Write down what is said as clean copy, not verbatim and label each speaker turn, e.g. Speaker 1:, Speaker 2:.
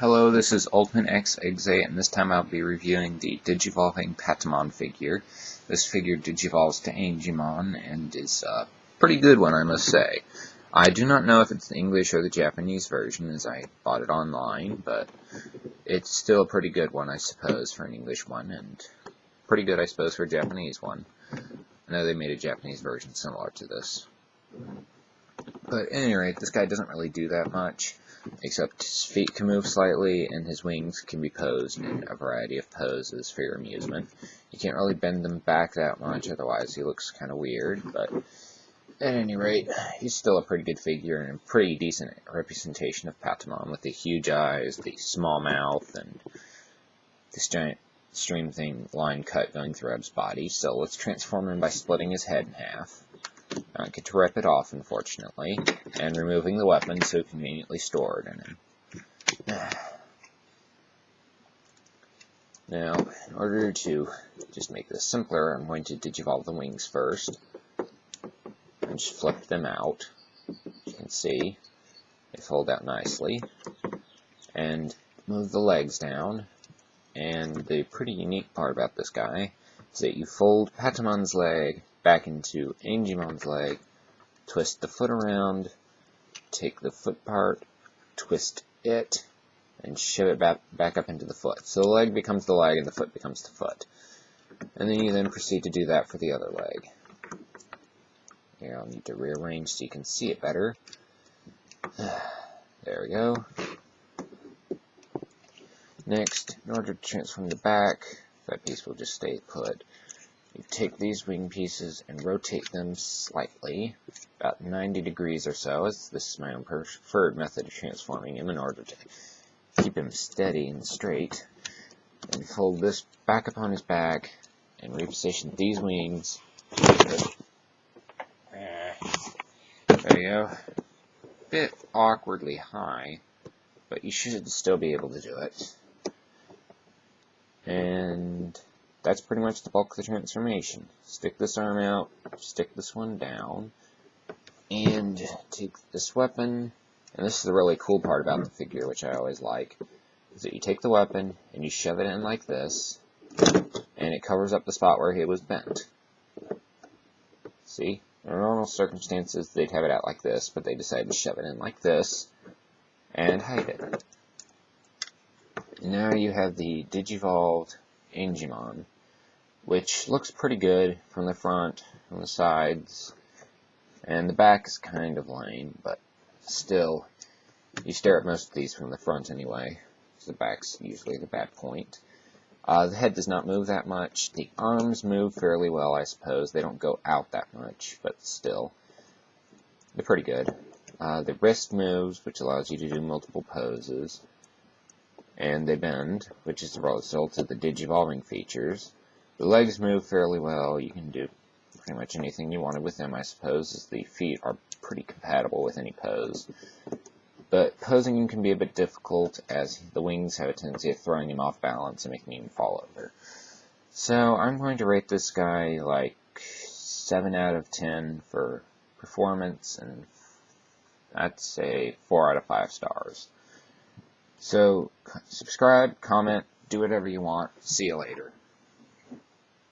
Speaker 1: Hello, this is Ultimate X Exe, and this time I'll be reviewing the Digivolving Patamon figure. This figure digivolves to Angemon and is a pretty good one, I must say. I do not know if it's the English or the Japanese version, as I bought it online, but it's still a pretty good one, I suppose, for an English one, and pretty good, I suppose, for a Japanese one. I know they made a Japanese version similar to this. But at any rate, this guy doesn't really do that much, except his feet can move slightly, and his wings can be posed in a variety of poses for your amusement. You can't really bend them back that much, otherwise he looks kind of weird, but at any rate, he's still a pretty good figure and a pretty decent representation of Patamon, with the huge eyes, the small mouth, and this giant stream line cut going throughout his body. So let's transform him by splitting his head in half. I don't get to rip it off, unfortunately, and removing the weapon so conveniently stored in him. Now, in order to just make this simpler, I'm going to digivolve the wings first, and just flip them out. You can see they fold out nicely, and move the legs down. And the pretty unique part about this guy is that you fold Patamon's leg back into Angemon's leg, twist the foot around, take the foot part, twist it, and shove it back up into the foot. So the leg becomes the leg and the foot becomes the foot. And then you then proceed to do that for the other leg. Here, I'll need to rearrange so you can see it better. There we go. Next, in order to transform the back, that piece will just stay put. You take these wing pieces and rotate them slightly, about 90 degrees or so, as this is my own preferred method of transforming him in order to keep him steady and straight. And fold this back upon his back and reposition these wings. There you go. Bit awkwardly high, but you should still be able to do it. And that's pretty much the bulk of the transformation. Stick this arm out, stick this one down, and take this weapon. And this is the really cool part about the figure, which I always like, is that you take the weapon and you shove it in like this, and it covers up the spot where it was bent. See? In normal circumstances, they'd have it out like this, but they decided to shove it in like this and hide it. Now you have the digivolved Angemon, which looks pretty good from the front, from the sides, and the back is kind of lame, but still, you stare at most of these from the front anyway, so the back's usually the bad point. The head does not move that much. The arms move fairly well, I suppose. They don't go out that much, but still, they're pretty good. The wrist moves, which allows you to do multiple poses. And they bend, which is the result of the digivolving features. The legs move fairly well. You can do pretty much anything you wanted with them, I suppose, as the feet are pretty compatible with any pose. But posing him can be a bit difficult, as the wings have a tendency of throwing him off balance and making him fall over. So I'm going to rate this guy like 7 out of 10 for performance, and I'd say 4 out of 5 stars. So, subscribe, comment, do whatever you want. See you later.